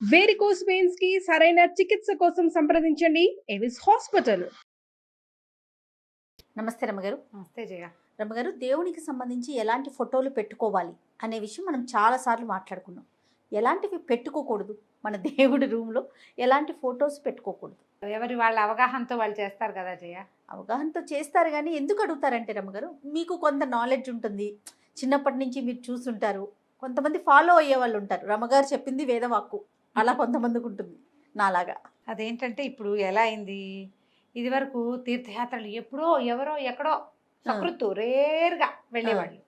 Varicose veins కి సరైన చికిత్స కోసం సంప్రదించండి ఎవిస్ హాస్పిటల్. నమస్తే రమ్మగారు. నమస్తే జయ. రమ్మగారు, దేవునికి సంబంధించి ఎలాంటి ఫోటోలు పెట్టుకోవాలి అనే విషయం మనం చాలాసార్లు మాట్లాడుకున్నాం. ఎలాంటివి పెట్టుకోకూడదు, మన దేవుడి రూమ్లో ఎలాంటి ఫొటోస్ పెట్టుకోకూడదు? ఎవరి వాళ్ళ అవగాహనతో వాళ్ళు చేస్తారు కదా జయ. అవగాహనతో చేస్తారు, కానీ ఎందుకు అడుగుతారంటే రమ్మగారు, మీకు కొంత నాలెడ్జ్ ఉంటుంది, చిన్నప్పటి నుంచి మీరు చూసుంటారు, కొంతమంది ఫాలో అయ్యే వాళ్ళు ఉంటారు. రమ్మగారు చెప్పింది వేదవాక్కు, అలా కొంతమందికి ఉంటుంది నాలాగా. అదేంటంటే ఇప్పుడు ఎలా అయింది, ఇది వరకు తీర్థయాత్రలు ఎప్పుడో ఎవరో ఎక్కడో సకృత్తు రేర్గా వెళ్ళేవాళ్ళు.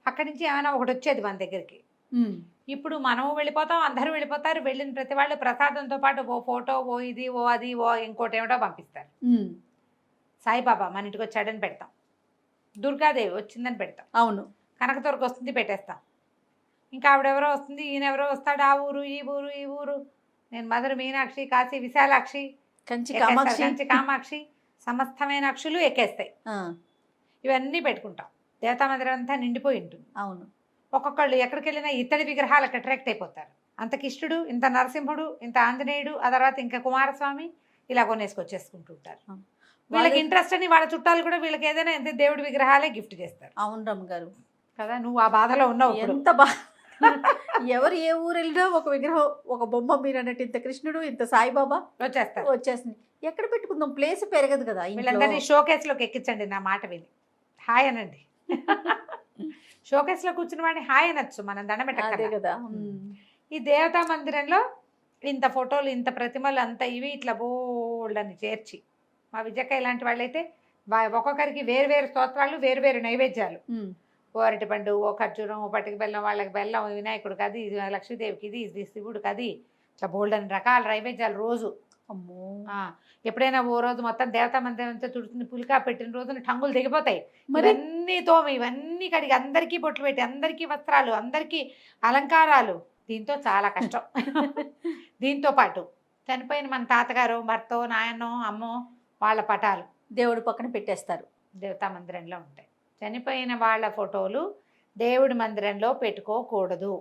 అక్కడి నుంచి ఏమైనా ఒకటి వచ్చేది మన దగ్గరికి. ఇప్పుడు మనము వెళ్ళిపోతాం, అందరూ వెళ్ళిపోతారు. వెళ్ళిన ప్రతి వాళ్ళు ప్రసాదంతో పాటు ఓ ఫోటో, ఓ ఇది, ఓ అది, ఓ ఇంకోటి ఏమిటో పంపిస్తారు. సాయిబాబా మన ఇంటికి వచ్చాడని పెడతాం, దుర్గాదేవి వచ్చిందని పెడతాం, అవును, కనకదుర్గ వస్తుంది పెట్టేస్తాం, ఇంకా ఆవిడెవరో వస్తుంది, ఈయనెవరో వస్తాడు, ఆ ఊరు ఈ ఊరు ఈ ఊరు. నేను మధుర మీనాక్షి, కాశీ విశాలాక్షి, కంచి కామాక్షి, సమస్తమైన అక్షులు ఎక్కేస్తాయి. ఇవన్నీ పెట్టుకుంటాం. దేవతా మందిరం అంతా నిండిపోయి ఉంటుంది. అవును, ఒక్కొక్కళ్ళు ఎక్కడికి వెళ్ళినా ఇత్తడి విగ్రహాలకు అట్రాక్ట్ అయిపోతారు. అంత కిష్టుడు, ఇంత నరసింహుడు, ఇంత ఆంజనేయుడు, ఆ తర్వాత ఇంకా కుమారస్వామి, ఇలా కొనేసుకొచ్చేసుకుంటూ ఉంటారు. వీళ్ళకి ఇంట్రెస్ట్ అని వాళ్ళ చుట్టాలు కూడా వీళ్ళకి ఏదైనా ఎంత దేవుడి విగ్రహాలే గిఫ్ట్ చేస్తారు. అవును రమ్మగారు కదా, నువ్వు ఆ బాధలో ఉన్నావు. ఎంత ఎవరు ఏ ఊరు వెళ్ళినా ఒక విగ్రహం, ఒక బొమ్మ, మీరు అన్నట్టు ఇంత కృష్ణుడు, ఇంత సాయిబాబా వచ్చేస్తుంది. ఎక్కడ పెట్టుకుందాం, ప్లేస్ పెరగదు కదా. వీళ్ళందరినీ షోకేస్లోకి ఎక్కించండి, నా మాట విని హాయ్ అనండి. షోకేస్లో కూర్చున్న వాడిని హాయ్ అనొచ్చు, మనం దండం పెట్టాలి కదా. ఈ దేవతా మందిరంలో ఇంత ఫోటోలు, ఇంత ప్రతిమలు, అంత ఇవి ఇట్లా బోల్డని చేర్చి, మా విజయక్క ఇలాంటి వాళ్ళైతే ఒక్కొక్కరికి వేరు వేరు స్తోత్రాలు, వేరు వేరు నైవేద్యాలు. ఓ అరటిపండు, ఓ ఖర్జూరం, ఓ పట్టిక బెల్లం, వాళ్ళకి బెల్లం, వినాయకుడికి అది, లక్ష్మీదేవికి ఇది శివుడికి అది, ఇట్లా బోల్డని రకాల నైవేద్యాలు రోజు. అమ్మో, ఎప్పుడైనా ఓ రోజు మొత్తం దేవతా మందిరం అంతా తుడుచుని పులికా పెట్టిన రోజున టంగులు దిగిపోతాయి. ఇవన్నీ తోమి, ఇవన్నీ కడిగి, అందరికీ బొట్లు పెట్టి, అందరికీ వస్త్రాలు, అందరికీ అలంకారాలు. దీంతో చాలా కష్టం. దీంతో పాటు చనిపోయిన మన తాతగారు, భర్తో, నాయనో, అమ్మో, వాళ్ళ పటాలు దేవుడి పక్కన పెట్టేస్తారు. దేవతా మందిరంలో ఉంటాయి. చనిపోయిన వాళ్ళ ఫోటోలు దేవుడి మందిరంలో పెట్టుకోకూడదు.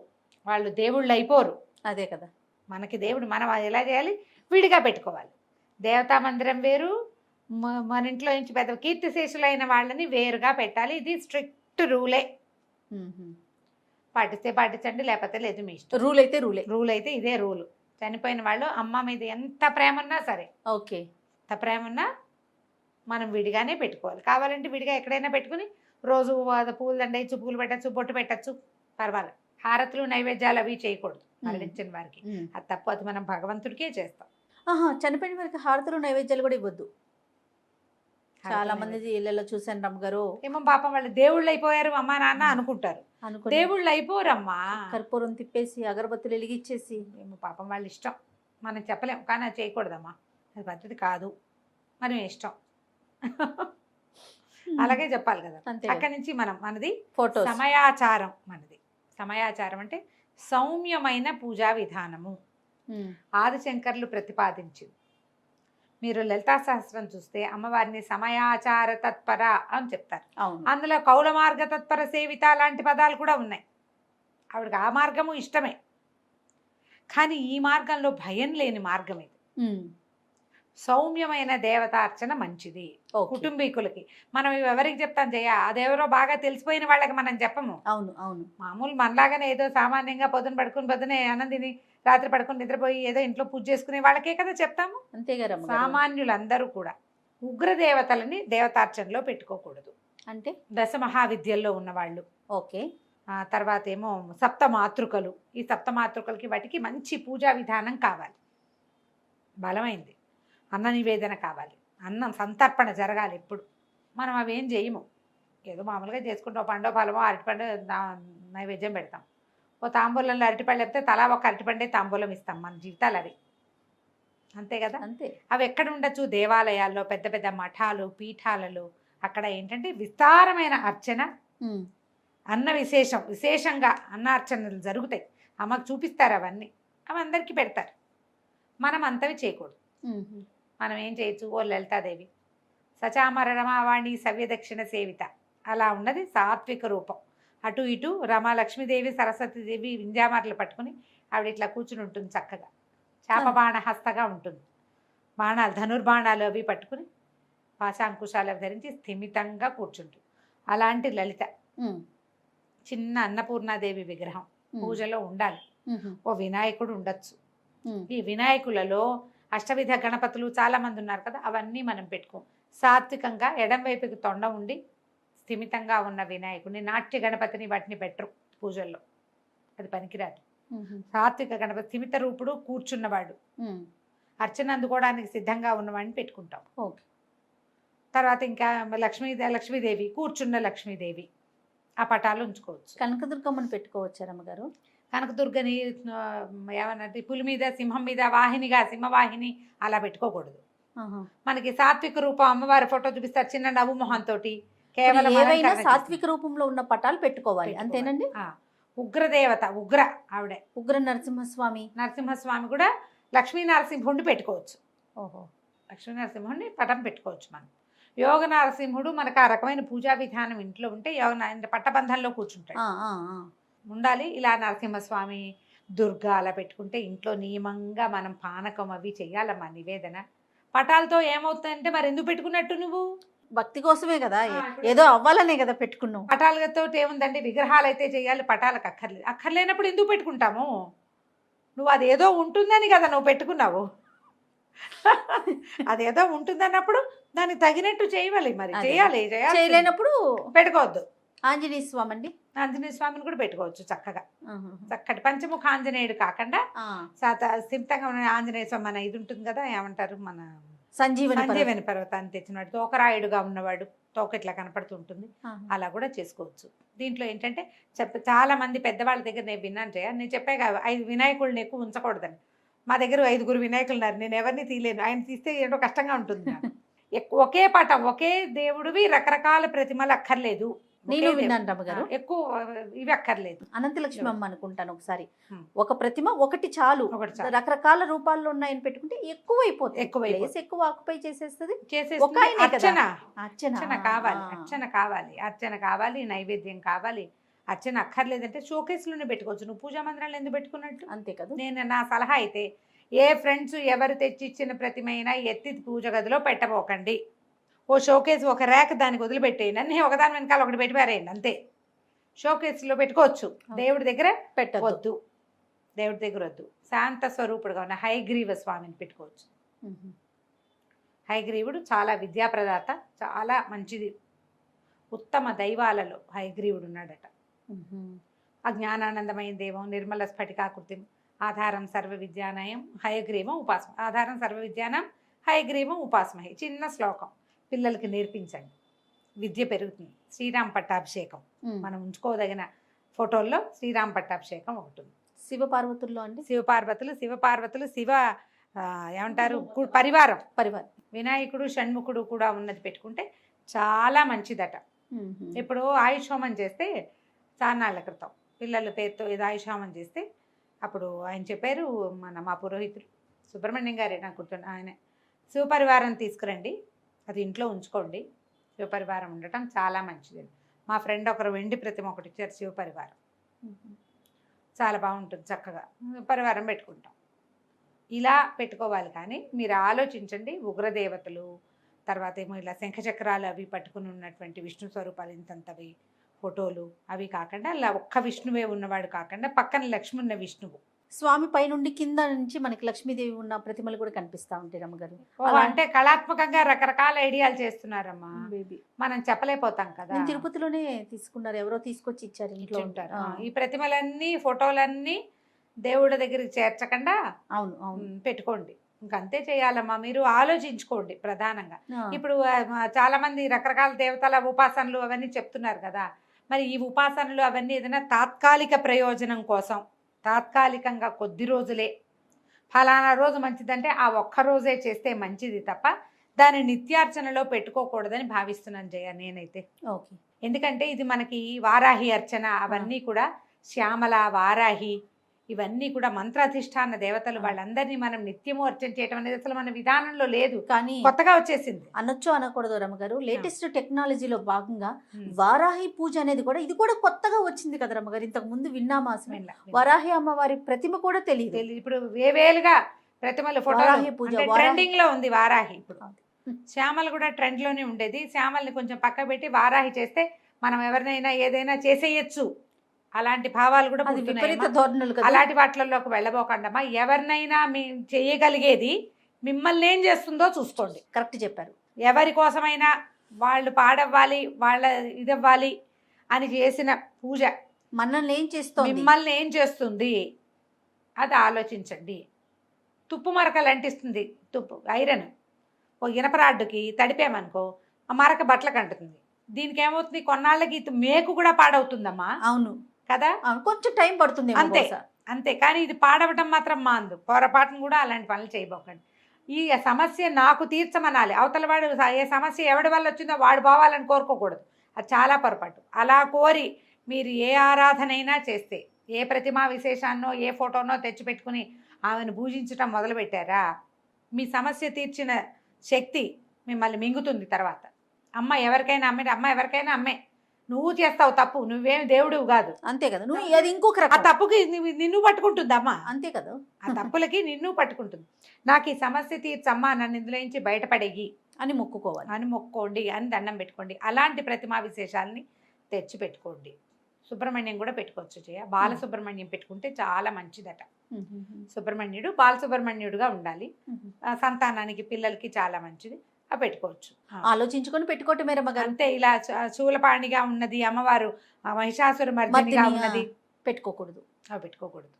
వాళ్ళు దేవుళ్ళు అయిపోరు. అదే కదా, మనకి దేవుడు. మనం ఎలా చేయాలి, విడిగా పెట్టుకోవాలి. దేవతా మందిరం వేరు, మన ఇంట్లో నుంచి పెద్ద కీర్తిశేషులైన వాళ్ళని వేరుగా పెట్టాలి. ఇది స్ట్రిక్ట్ రూలే. పాటిస్తే పాటించండి, లేకపోతే లేదు, మీ ఇష్టం. రూల్ అయితే ఇదే రూలు. చనిపోయిన వాళ్ళు అమ్మ మీద ఎంత ప్రేమ ఉన్నా సరే, ఓకే, ఎంత ప్రేమ ఉన్నా మనం విడిగానే పెట్టుకోవాలి. కావాలంటే విడిగా ఎక్కడైనా పెట్టుకుని రోజు పూలు దండ ఇచ్చు, పూలు పెట్టచ్చు, బొట్టు పెట్టచ్చు, పర్వాలేదు. హారతులు, నైవేద్యాలు అవి చేయకూడదు మరణించిన వారికి. అది తప్పు. అది మనం భగవంతుడికే చేస్తాం. చనిపోయిన వారికి హారతులు, నైవేద్యాలు కూడా ఇవ్వద్దు. చాలా మంది ఇళ్ళలో చూసాను రమ్మగారు. ఏమో పాపం వాళ్ళు దేవుళ్ళు అయిపోయారు అమ్మా నాన్న అనుకుంటారు. దేవుళ్ళు అయిపోరమ్మా. కర్పూరం తిప్పేసి, అగరబత్తులు వెలిగిచ్చేసి, ఏమో పాపం వాళ్ళ ఇష్టం, మనం చెప్పలేం. కానీ అది చేయకూడదమ్మా, అది పద్ధతి కాదు, మనం ఇష్టం. అలాగే చెప్పాలి కదా. అక్కడి నుంచి మనది ఫోటో సమయాచారం. మనది సమయాచారం అంటే సౌమ్యమైన పూజా విధానము. ఆదిశంకర్లు ప్రతిపాదించింది. మీరు లలితా సహస్రం చూస్తే అమ్మవారిని సమయాచార తత్పర అని చెప్తారు. అందులో కౌల మార్గ తత్పర సేవిత లాంటి పదాలు కూడా ఉన్నాయి. ఆవిడకి ఆ మార్గము ఇష్టమే, కానీ ఈ మార్గంలో భయం లేని మార్గం ఇది. సౌమ్యమైన దేవతార్చన మంచిది కుటుంబీకులకి. మనం ఎవరికి చెప్తాం జయ, అదెవరో బాగా తెలిసిపోయిన వాళ్ళకి మనం చెప్పము. అవును అవును, మామూలు మనలాగానే ఏదో సామాన్యంగా పొద్దున పడుకుని, పొద్దునే ఆనందిని, రాత్రి పడుకుని నిద్రపోయి ఏదో ఇంట్లో పూజ చేసుకునే వాళ్ళకే కదా చెప్తాము. అంతేగా. సామాన్యులందరూ కూడా ఉగ్రదేవతలని దేవతార్చనలో పెట్టుకోకూడదు. అంటే దశ మహావిద్యల్లో ఉన్నవాళ్ళు, ఓకే. తర్వాత ఏమో సప్త మాతృకలు. ఈ సప్త మాతృకలకి వాటికి మంచి పూజా విధానం కావాలి, బలమైంది. అన్న నివేదన కావాలి, అన్నం సంతర్పణ జరగాలి. ఎప్పుడు మనం అవేం చేయము, ఏదో మామూలుగా చేసుకుంటాం. పండో ఫలమో అరటిపండు నైవేద్యం పెడతాం. ఓ తాంబూలంలో అరటిపళ్ళు చెప్తే తలా ఒక అరటిపండే తాంబూలం ఇస్తాం. మన జీవితాలు అవి అంతే కదా. అంతే. అవి ఎక్కడ ఉండొచ్చు, దేవాలయాల్లో, పెద్ద పెద్ద మఠాలు, పీఠాలలో. అక్కడ ఏంటంటే విస్తారమైన అర్చన, అన్న విశేషంగా అన్నార్చనలు జరుగుతాయి. అమ్మకు చూపిస్తారు అవన్నీ, అవి అందరికీ పెడతారు. మనం అంతవి చేయకూడదు. మనం ఏం చేయొచ్చు, ఓ లలితాదేవి సచామర రమావాణి సవ్యదక్షిణ సేవిత, అలా ఉన్నది సాత్విక రూపం. అటు ఇటు రమా, లక్ష్మీదేవి, సరస్వతీదేవి వింజామాటలు పట్టుకుని ఆవిడ ఇట్లా కూర్చుని ఉంటుంది చక్కగా, చాపబాణ హస్తగా ఉంటుంది, బాణాలు ధనుర్బాణాలు అవి పట్టుకుని పాశాంకుశాలు అవి ధరించి స్థిమితంగా కూర్చుంటుంది. అలాంటి లలిత చిన్న అన్నపూర్ణాదేవి విగ్రహం పూజలో ఉండాలి. ఓ వినాయకుడు ఉండొచ్చు. ఈ వినాయకులలో అష్టవిధ గణపతులు చాలా మంది ఉన్నారు కదా, అవన్నీ మనం పెట్టుకోం. సాత్వికంగా ఎడం వైపుకి తొండ ఉండి స్థిమితంగా ఉన్న వినాయకుడిని, నాట్య గణపతిని వాటిని పెట్టరు పూజల్లో, అది పనికిరాదు. సాత్విక గణపతి స్థిమిత రూపుడు, కూర్చున్నవాడు, అర్చన అందుకోవడానికి సిద్ధంగా ఉన్నవాడిని పెట్టుకుంటాం. తర్వాత ఇంకా లక్ష్మీదేవి, కూర్చున్న లక్ష్మీదేవి, ఆ పటాలు ఉంచుకోవచ్చు. కనకదుర్గమ్మను పెట్టుకోవచ్చు రమ్మగారు. కనకదుర్గని ఏమన్నది పులి మీద సింహం మీద వాహినిగా సింహవాహిని అలా పెట్టుకోకూడదు. మనకి సాత్విక రూపం అమ్మవారి ఫోటో చూపిస్తారు చిన్న నవ్వు మొహంతో, కేవలం ఏవైనా సాత్విక రూపంలో ఉన్న పటాలు పెట్టుకోవాలి, అంతేనండి. ఉగ్రదేవత, ఉగ్ర ఆవిడే ఉగ్ర నరసింహస్వామి. నరసింహస్వామి కూడా లక్ష్మీ నరసింహుడిని పెట్టుకోవచ్చు. లక్ష్మీ నరసింహుడిని పటం పెట్టుకోవచ్చు మనం. యోగ నరసింహుడు మనకు ఆ రకమైన పూజా విధానం ఇంట్లో ఉంటే పట్టబంధంలో కూర్చుంటాడు ఉండాలి. ఇలా నరసింహస్వామి, దుర్గా అలా పెట్టుకుంటే ఇంట్లో నియమంగా మనం పానకం అవి చెయ్యాలమ్మా నివేదన. పటాలతో ఏమవుతుందంటే మరి ఎందుకు పెట్టుకున్నట్టు నువ్వు? భక్తి కోసమే కదా, ఏదో అవ్వాలనే కదా పెట్టుకున్నావు. పటాలతో ఏముందండి, విగ్రహాలు అయితే చేయాలి, పటాలకు అక్కర్లేదు. అక్కర్లేనప్పుడు ఎందుకు పెట్టుకుంటాము? నువ్వు అదేదో ఉంటుందని కదా నువ్వు పెట్టుకున్నావు. అదేదో ఉంటుందన్నప్పుడు దానికి తగినట్టు చేయాలి, మరి చేయాలి. చేయలేనప్పుడు పెట్టుకోవద్దు. ఆంజనేయ స్వామి అండి, ఆంజనేయ స్వామిని కూడా పెట్టుకోవచ్చు చక్కగా. చక్కటి పంచముఖ ఆంజనేయుడు కాకుండా స్థిమితంగా ఉన్న ఆంజనేయ స్వామి, మన ఇది ఉంటుంది కదా, ఏమంటారు, మన సంజీవని పర్వతాన్ని తెచ్చినవాడు, తోకరాయుడుగా ఉన్నవాడు, తోక ఇట్లా కనపడుతుంటుంది, అలా కూడా చేసుకోవచ్చు. దీంట్లో ఏంటంటే చాలా మంది పెద్దవాళ్ళ దగ్గర నేను విన్నాను నేను చెప్పే 5 వినాయకుడిని ఎక్కువ ఉంచకూడదని. మా దగ్గర 5 వినాయకులు ఉన్నారు, నేను ఎవరిని తీయలేను. ఆయన తీస్తే ఏంటో కష్టంగా ఉంటుంది. ఒకే పటం, ఒకే దేవుడివి రకరకాల ప్రతిమలు అక్కర్లేదు. నేను విన్నాను రమ్మగారు, ఎక్కువ ఇవి అక్కర్లేదు. అనంతలక్ష్మి అమ్మ అనుకుంటాను ఒకసారి, ఒక ప్రతిమ ఒకటి చాలు, రకరకాల రూపాల్లో ఉన్నాయని పెట్టుకుంటే ఎక్కువైపోతుంది, ఎక్కువ ఆక్యుపై చేసేస్తుంది. అర్చన కావాలి, నైవేద్యం కావాలి. అర్చన అక్కర్లేదంటే షోకేస్లోనే పెట్టుకోవచ్చు. నువ్వు పూజా మందిరాలు ఎందుకు పెట్టుకున్నట్టు? అంతే కదా. నేను నా సలహా అయితే ఏ ఫ్రెండ్స్ ఎవరు తెచ్చిచ్చిన ప్రతిమైనా ఎత్తి పూజ గదిలో పెట్టబోకండి. ఓ షోకేస్, ఒక ర్యాక్ దానికి వదిలిపెట్టేయండి, అన్నీ ఒకదాని వెనకాల ఒకటి పెట్టిపారేయండి, అంతే. షోకేస్లో పెట్టుకోవచ్చు, దేవుడి దగ్గర పెట్టవద్దు. దేవుడి దగ్గర వద్దు. శాంత స్వరూపుడుగా ఉన్న హయగ్రీవ స్వామిని పెట్టుకోవచ్చు. హయగ్రీవుడు చాలా విద్యాప్రదాత, చాలా మంచిది. ఉత్తమ దైవాలలో హయగ్రీవుడు ఉన్నాడట. అజ్ఞానానందమైన దేవం, నిర్మల స్ఫటికాకృతి, ఆధారం సర్వ విద్యానయం హయగ్రీవం ఉపాసమ. ఆధారం సర్వ విద్యానం హయగ్రీవం ఉపాసమహి. చిన్న శ్లోకం పిల్లలకి నేర్పించండి, విద్య పెరుగుతుంది. శ్రీరామ పట్టాభిషేకం మనం ఉంచుకోదగిన ఫోటోల్లో శ్రీరామ పట్టాభిషేకం ఒకటి ఉంది. శివపార్వతుల్లో అండి, శివపార్వతులు శివ ఏమంటారు పరివారం. వినాయకుడు షణ్ముఖుడు కూడా ఉన్నది పెట్టుకుంటే చాలా మంచిదట. ఇప్పుడు ఆయుష్ హోమం చేస్తే చాన్నాళ్ళ క్రితం పిల్లల పేరుతో ఏదో ఆయుష్ హోమం చేస్తే అప్పుడు ఆయన చెప్పారు, మా పురోహితుడు సుబ్రహ్మణ్యం గారే నాకు గుర్తున్నా, ఆయన శివపరివారం తీసుకురండి, అది ఇంట్లో ఉంచుకోండి, శివపరివారం ఉండటం చాలా మంచిది. మా ఫ్రెండ్ ఒకరు వెండి ప్రతిమ ఒకటి ఇచ్చారు, శివపరివారం చాలా బాగుంటుంది, చక్కగా పరివారం పెట్టుకుంటాం. ఇలా పెట్టుకోవాలి. కానీ మీరు ఆలోచించండి, ఉగ్రదేవతలు, తర్వాత ఏమో ఇలా శంఖచక్రాలు అవి పట్టుకుని ఉన్నటువంటి విష్ణు స్వరూపాలు ఇంతంతవి ఫోటోలు అవి కాకుండా, అలా ఒక్క విష్ణువే ఉన్నవాడు కాకుండా పక్కన లక్ష్మి ఉన్న విష్ణువు. స్వామి పై నుండి కింద నుంచి మనకి లక్ష్మీదేవి ఉన్న ప్రతిమలు కూడా కనిపిస్తా ఉంటాయి రమ్మగారు. అంటే కళాత్మకంగా రకరకాల ఐడియాలు చేస్తున్నారమ్మా, మనం చెప్పలేకపోతాం కదా. తిరుపతిలోనే తీసుకున్నారు, ఎవరో తీసుకొచ్చి ఇచ్చారు, ఇంట్లో ఉంటారు. ఈ ప్రతిమలన్నీ ఫోటోలన్నీ దేవుడి దగ్గరికి చేర్చకుండా పెట్టుకోండి, ఇంకంతే చేయాలమ్మా. మీరు ఆలోచించుకోండి ప్రధానంగా. ఇప్పుడు చాలా మంది రకరకాల దేవతల ఉపాసనలు అవన్నీ చెప్తున్నారు కదా, మరి ఈ ఉపాసనలు అవన్నీ ఏదైనా తాత్కాలిక ప్రయోజనం కోసం, తాత్కాలికంగా కొద్ది రోజులే, ఫలానా రోజు మంచిదంటే ఆ ఒక్క రోజే చేస్తే మంచిది తప్ప దాన్ని నిత్యార్చనలో పెట్టుకోకూడదని భావిస్తున్నాను జయ నేనైతే. ఎందుకంటే ఇది మనకి వారాహి అర్చన అవన్నీ కూడా శ్యామల, వారాహి ఇవన్నీ కూడా మంత్రాధిష్టాన దేవతలు, వాళ్ళందరినీ మనం నిత్యము అర్చన చేయటం అనేది అసలు మన విధానంలో లేదు, కానీ కొత్తగా వచ్చేసింది. అనొచ్చు అనకూడదు రమ్మగారు, లేటెస్ట్ టెక్నాలజీలో భాగంగా వారాహి పూజ అనేది కూడా ఇది కూడా కొత్తగా వచ్చింది కదా రమ్మగారు. ఇంతకు ముందు విన్నామా అసలు? వారాహి అమ్మవారి ప్రతిమ కూడా తెలియదు. ఇప్పుడు వేవేలుగా ప్రతిమలు వారాహి పూజ, ఫోటో ట్రెండింగ్ లో ఉంది వారాహి. ఇప్పుడు శ్యామలు కూడా ట్రెండ్ లోనే ఉండేది. శ్యామల్ని కొంచెం పక్క పెట్టి వారాహి చేస్తే మనం ఎవరినైనా ఏదైనా చేసేయచ్చు, అలాంటి భావాలు కూడా అది పుడుతున్నాయి. విపరీత ధోరణులు కదా. అలాంటి వాటిల్లోకి వెళ్ళబోకండమ్మా. ఎవరినైనా మీ చేయగలిగేది మిమ్మల్ని ఏం చేస్తుందో చూసుకోండి. కరెక్ట్ చెప్పారు. ఎవరి కోసమైనా వాళ్ళు పాడవ్వాలి, వాళ్ళ ఇదవ్వాలి అని చేసిన పూజ మనల్ని ఏం చేస్తుంది, మిమ్మల్ని ఏం చేస్తుంది అది ఆలోచించండి. తుప్పు మరకలు అంటిస్తుంది, తుప్పు ఐరన్ ఓ ఇనపరాడ్డుకి తడిపామనుకో ఆ మరక బట్టలకు అంటుతుంది. దీనికి ఏమవుతుంది, కొన్నాళ్ళకి మేకు కూడా పాడవుతుందమ్మా. అవును కదా, కొంచెం టైం పడుతుంది అంతే అంతే. కానీ ఇది పాడవటం మాత్రం మాందు. పొరపాటును కూడా అలాంటి పనులు చేయబోకండి. ఈ సమస్య నాకు తీర్చమనాలి, అవతల వాడు ఏ సమస్య ఎవడి వల్ల వచ్చిందో వాడు పోవాలని కోరుకోకూడదు, అది చాలా పొరపాటు. అలా కోరి మీరు ఏ ఆరాధనైనా చేస్తే, ఏ ప్రతిమా విశేషాన్నో ఏ ఫోటోనో తెచ్చిపెట్టుకుని ఆమెను పూజించటం మొదలుపెట్టారా, మీ సమస్య తీర్చిన శక్తి మిమ్మల్ని మింగుతుంది తర్వాత. అమ్మ ఎవరికైనా అమ్మే, అమ్మ ఎవరికైనా అమ్మే. నువ్వు చేస్తావు తప్పు, నువ్వేమి దేవుడివి కాదు, అంతే కదా. నువ్వు అది ఇంకొక ఆ రకం, తప్పుకి నిన్ను పట్టుకుంటుంది అమ్మ, అంతే కదా. ఆ తప్పులకి నిన్ను పట్టుకుంటుంది. నాకు ఈ సమస్య తీర్చమ్మా, నన్ను ఇందులో నుంచి బయటపడేయి అని మొక్కుకోవాలి, అని మొక్కోండి, అని దండం పెట్టుకోండి. అలాంటి ప్రతిమా విశేషాలని తెచ్చి పెట్టుకోండి. సుబ్రహ్మణ్యం కూడా పెట్టుకోవచ్చు చేయ. బాలసుబ్రహ్మణ్యం పెట్టుకుంటే చాలా మంచిదట. సుబ్రహ్మణ్యుడు బాలసుబ్రహ్మణ్యుడుగా ఉండాలి, సంతానానికి పిల్లలకి చాలా మంచిది, అవి పెట్టుకోవచ్చు. ఆలోచించుకొని పెట్టుకోవటమే రమ్మగారు. అంతే. ఇలా శూలపాణిగా ఉన్నది అమ్మవారు, మహిషాసుర మర్దినిగా ఉన్నది పెట్టుకోకూడదు, అవి పెట్టుకోకూడదు.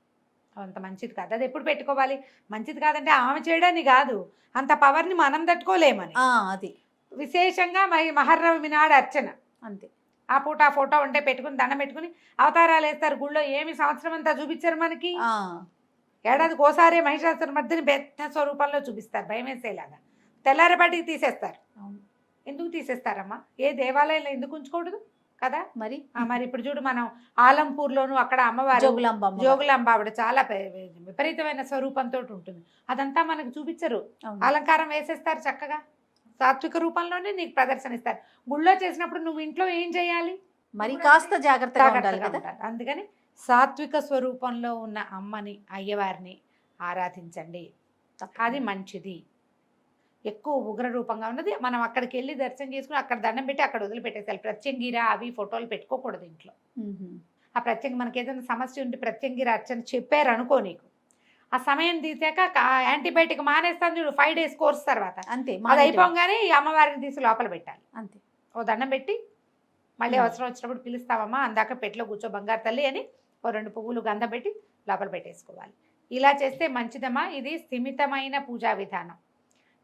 అంత మంచిది కాదు. అది ఎప్పుడు పెట్టుకోవాలి, మంచిది కాదంటే ఆమె చేయడాన్ని కాదు, అంత పవర్ని మనం తట్టుకోలేమని. అది విశేషంగా మహర్నవమి నాడు అర్చన, అంతే. ఆ పూట ఆ ఫోటో ఉంటే పెట్టుకుని దండం పెట్టుకుని అవతారాలు వేస్తారు గుళ్ళో. ఏమి సంవత్సరం అంతా చూపించారు మనకి, ఏడాదికి ఓసారి మహిషాసుర మర్దిని పెద్ద స్వరూపంలో చూపిస్తారు, భయం వేసేలాగా. తెల్లారపాటికి తీసేస్తారు. ఎందుకు తీసేస్తారమ్మా, ఏ దేవాలయంలో ఎందుకు ఉంచకూడదు కదా. మరి ఇప్పుడు చూడు, మనం ఆలంపూర్లోను అక్కడ అమ్మవారు జోగులాంబ ఆవిడ చాలా విపరీతమైన స్వరూపంతో ఉంటుంది, అదంతా మనకు చూపించరు, అలంకారం వేసేస్తారు చక్కగా. సాత్విక రూపంలోనే నీకు ప్రదర్శన ఇస్తారు. గుళ్ళో చేసినప్పుడు నువ్వు ఇంట్లో ఏం చేయాలి, మరి కాస్త జాగ్రత్తగా ఉండాలి. అందుకని సాత్విక స్వరూపంలో ఉన్న అమ్మని, అయ్యవారిని ఆరాధించండి, అది మంచిది. ఎక్కువ ఉగ్ర రూపంగా ఉన్నది మనం అక్కడికి వెళ్ళి దర్శనం చేసుకుని అక్కడ దండం పెట్టి అక్కడ వదిలిపెట్టేసాలి. ప్రత్యంగిర అవి ఫోటోలు పెట్టుకోకూడదు ఇంట్లో. ఆ ప్రత్యంగి మనకి ఏదైనా సమస్య ఉంటే ప్రత్యంగిర అర్చన చెప్పారు అనుకో, నీకు ఆ సమయం తీసాక యాంటీబయాటిక్ మానేస్తాను చూడు 5 days కోర్స్ తర్వాత, అంతే. అది అయిపోగానే ఈ అమ్మవారిని తీసి లోపల పెట్టాలి, అంతే. ఓ దండం పెట్టి మళ్ళీ అవసరం వచ్చినప్పుడు పిలుస్తావమ్మా, అందాక పెట్లో కూర్చో బంగారు తల్లి అని ఓ 2 పువ్వులు గంధం పెట్టి లోపల పెట్టేసుకోవాలి. ఇలా చేస్తే మంచిదమ్మా. ఇది స్థిమితమైన పూజా విధానం.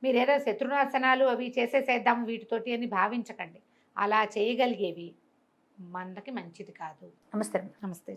మీరేదో శత్రునాశనాలు అవి చేసేసేద్దాము వీటితోటి అని భావించకండి. అలా చేయగలిగేవి మనకి మంచిది కాదు. నమస్తే. నమస్తే.